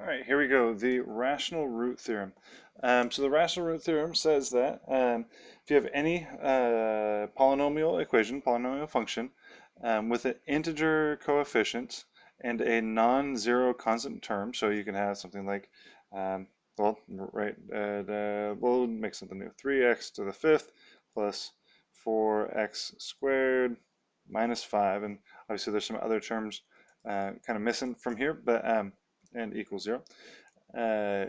All right, here we go. The rational root theorem. So the rational root theorem says that if you have any polynomial equation, polynomial function, with an integer coefficient and a non-zero constant term, so you can have something like, well, right, we'll make something new. 3x to the fifth plus 4x squared minus 5, and obviously there's some other terms kind of missing from here, but and equals 0. Uh,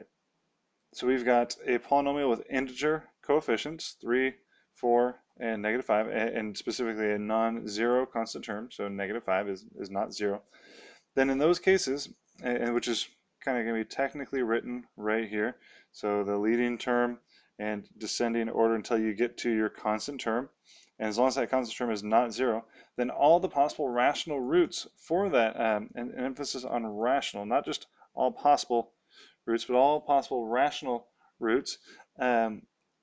so we've got a polynomial with integer coefficients, 3, 4, and negative 5, and specifically a non-zero constant term, so negative 5 is not 0. Then in those cases, and which is kind of going to be technically written right here, so the leading term and descending order until you get to your constant term, and as long as that constant term is not 0, then all the possible rational roots for that, and an emphasis on rational, not just all possible roots, but all possible rational roots,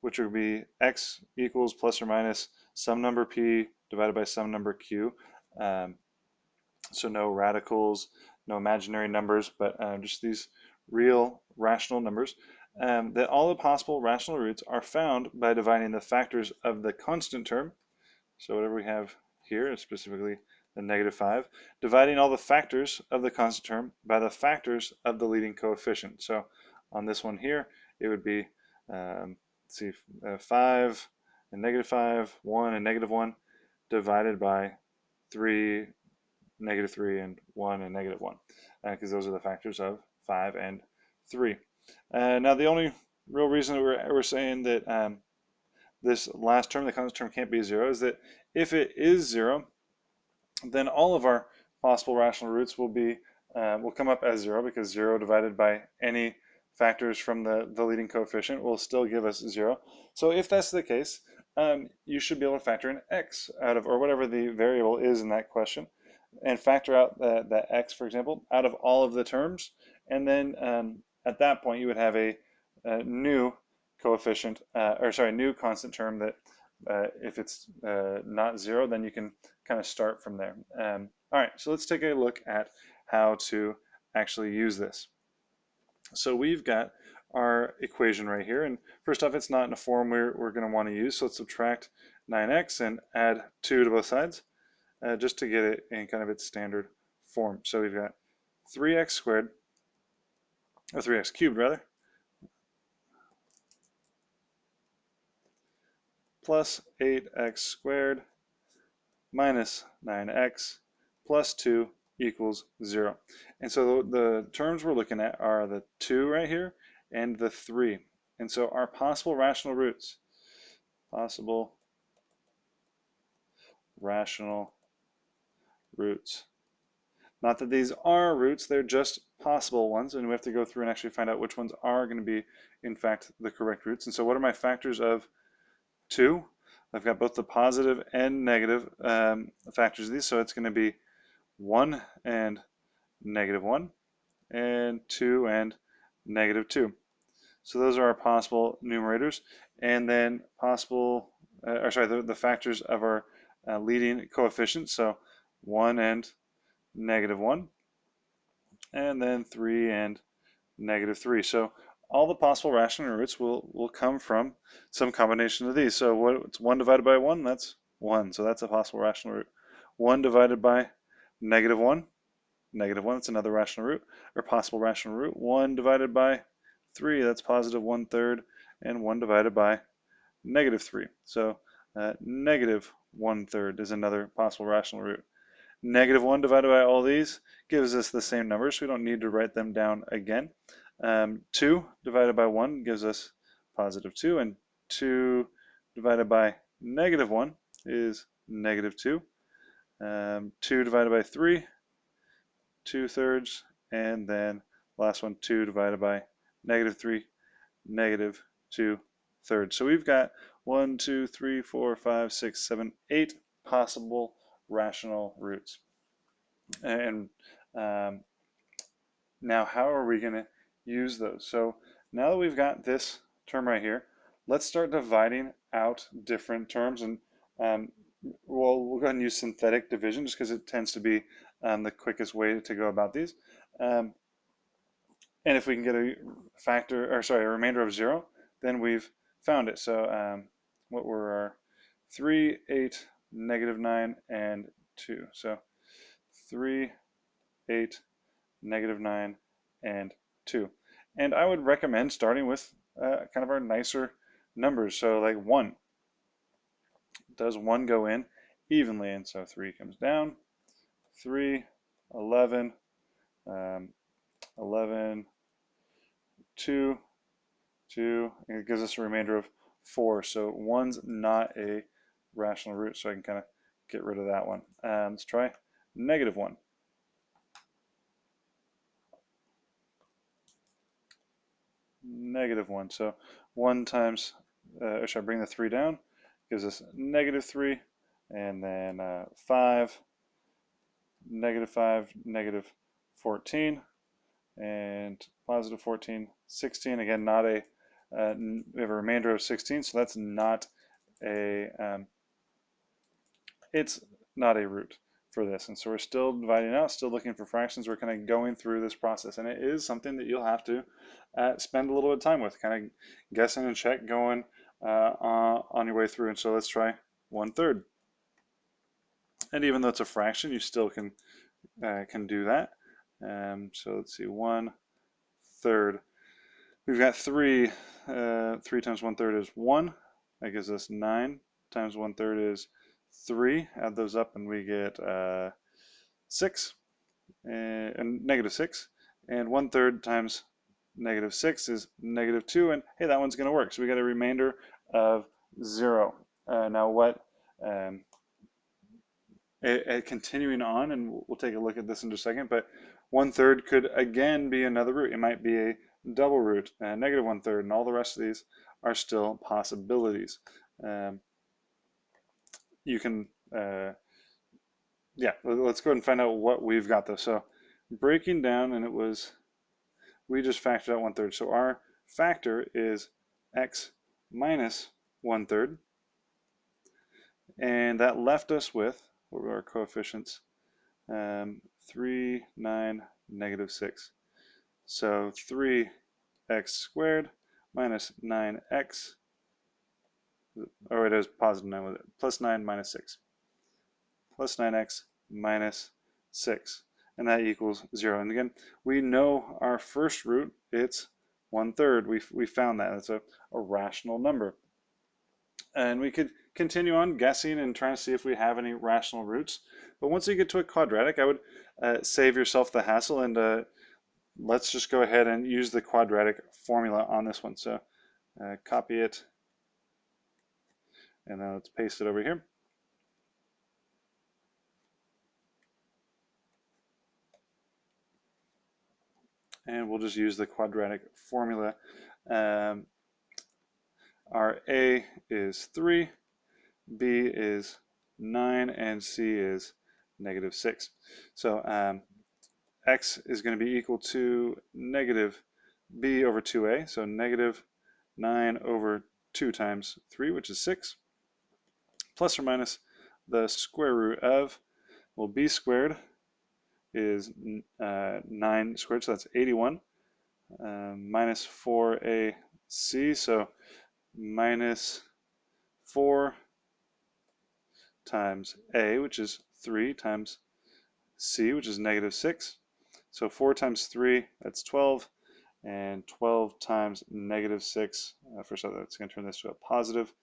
which would be x equals plus or minus some number p divided by some number q. So no radicals, no imaginary numbers, but just these real rational numbers. That all the possible rational roots are found by dividing the factors of the constant term. So whatever we have here is specifically the negative 5, dividing all the factors of the constant term by the factors of the leading coefficient. So on this one here, it would be, let's see, 5 and negative 5, 1 and negative 1, divided by 3, negative 3, and 1 and negative 1, because those are the factors of 5 and 3. Now the only real reason that we're saying that this last term, the constant term, can't be 0 is that if it is 0, then all of our possible rational roots will come up as 0, because 0 divided by any factors from the leading coefficient will still give us 0. So if that's the case, you should be able to factor in x out of, or whatever the variable is in that question, and factor out that x, for example, out of all of the terms. And then at that point, you would have a new coefficient, new constant term that if it's not 0, then you can kind of start from there. All right, so let's take a look at how to actually use this. So we've got our equation right here, and first off, it's not in a form we're going to want to use, so let's subtract 9x and add 2 to both sides, just to get it in kind of its standard form. So we've got 3x squared, or 3x cubed rather, plus 8x squared minus 9x plus 2 equals 0. And so the terms we're looking at are the 2 right here and the 3. And so our possible rational roots, possible rational roots. Not that these are roots, they're just possible ones, and we have to go through and actually find out which ones are going to be, in fact, the correct roots. And so what are my factors of 2? I've got both the positive and negative factors of these, so it's going to be 1 and negative 1, and 2 and negative 2. So those are our possible numerators, and then possible, the factors of our leading coefficients, so 1 and negative 1, and then 3 and negative 3. So all the possible rational roots will come from some combination of these. So what's 1 divided by 1? That's 1. So that's a possible rational root. 1 divided by negative 1, negative 1, that's another rational root, or possible rational root. 1 divided by 3, that's positive 1/3, and 1 divided by negative 3. So negative 1/3 is another possible rational root. Negative 1 divided by all these gives us the same number, so we don't need to write them down again. 2 divided by 1 gives us positive 2, and 2 divided by negative 1 is negative 2. 2 divided by 3, 2/3, and then last one, 2 divided by negative 3, negative 2/3. So we've got 1, 2, 3, 4, 5, 6, 7, 8 possible rational roots. And now how are we going to use those? So now that we've got this term right here, let's start dividing out different terms, and we'll go ahead and use synthetic division just because it tends to be the quickest way to go about these. And if we can get a factor, or sorry, a remainder of 0, then we've found it. So what were our 3, 8, negative 9, and 2? So 3, 8, negative 9, and 2. And I would recommend starting with kind of our nicer numbers. So like 1. Does 1 go in evenly? And so 3 comes down. 3, 11, 11, 2, 2, and it gives us a remainder of 4. So 1's not a rational root, so I can kind of get rid of that one. Let's try negative 1. Negative 1. So 1 times, or should I bring the 3 down? Gives us negative 3, and then 5, negative 5, negative 14, and positive 14, 16. Again, not a, we have a remainder of 16, so that's not a, it's not a root for this. And so we're still dividing out, still looking for fractions. We're kind of going through this process, and it is something that you'll have to spend a little bit of time with, kind of guessing and check going on your way through. And so let's try 1/3. And even though it's a fraction, you still can do that. So let's see, 1/3. We've got 3. 3 times 1/3 is 1. That gives us 9. Times 1/3 is 3. Add those up and we get 6 and negative 6. And 1/3 times negative 6 is negative 2. And hey, that one's going to work. So we got a remainder of 0. Now what? Continuing on, and we'll take a look at this in just a second, but 1/3 could again be another root. It might be a double root, negative 1/3, and all the rest of these are still possibilities. You can, yeah, let's go ahead and find out what we've got though. So breaking down, and we just factored out 1/3. So our factor is x minus 1/3, and that left us with, what were our coefficients? 3, 9, negative 6. So 3x squared minus 9x, or it is positive 9 with it, plus 9 minus 6. Plus 9x minus 6. And that equals 0. And again, we know our first root, it's 1/3. We found that. It's a rational number. And we could continue on guessing and trying to see if we have any rational roots. But once you get to a quadratic, I would save yourself the hassle, and let's just go ahead and use the quadratic formula on this one. So copy it, and then let's paste it over here. And we'll just use the quadratic formula. Our A is 3, B is 9, and C is negative 6. So x is going to be equal to negative b over 2a, so negative 9 over 2 times 3, which is 6, plus or minus the square root of, well, b squared is 9 squared, so that's 81, minus 4ac, so minus 4 times a, which is 3, times c, which is negative 6. So 4 times 3, that's 12, and 12 times negative 6, first of all, that's going to turn this to a positive.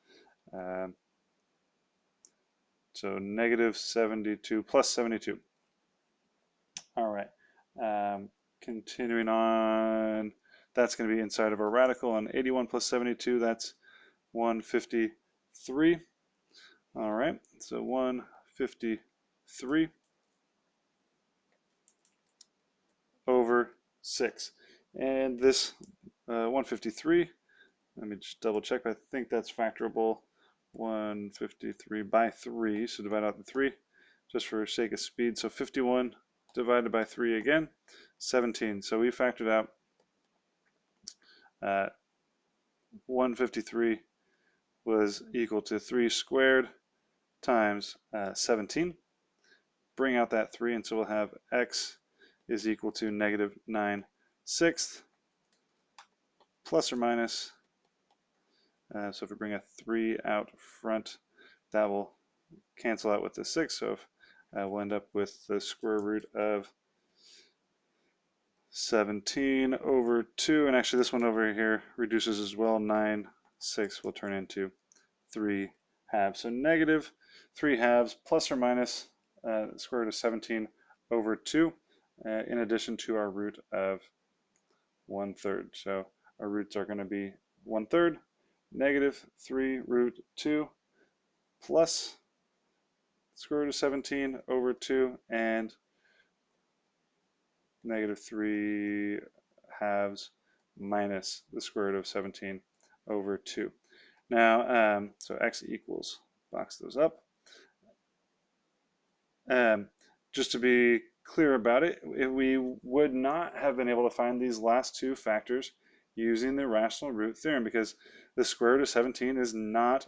So negative 72 plus 72. All right, continuing on, that's going to be inside of our radical, and 81 plus 72, that's 153. All right, so 153 over 6. And this 153, let me just double check, I think that's factorable. 153 by 3, so divide out the 3 just for sake of speed. So 51 divided by 3 again, 17. So we factored out 153 was equal to 3 squared times 17. Bring out that 3, and so we'll have x is equal to negative 9/6 plus or minus. So if we bring a 3 out front, that will cancel out with the 6. So if, we'll end up with the square root of 17 over 2. And actually this one over here reduces as well. 9, 6 will turn into 3 halves. So negative 3 halves plus or minus the square root of 17 over 2 in addition to our root of 1/3. So our roots are going to be 1/3, negative 3 root 2 plus square root of 17 over 2 and negative 3 halves minus the square root of 17 over 2. Now, so x equals, box those up. Just to be clear about it, we would not have been able to find these last two factors using the rational root theorem because the square root of 17 is not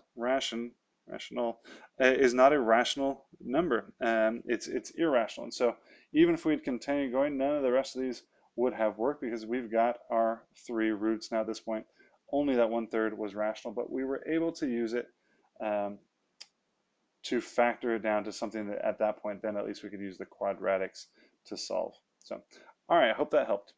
is not a rational number. It's irrational. And so even if we'd continued going, none of the rest of these would have worked because we've got our 3 roots now at this point. Only that 1/3 was rational, but we were able to use it to factor it down to something that at that point, then at least we could use the quadratics to solve. So, all right, I hope that helped.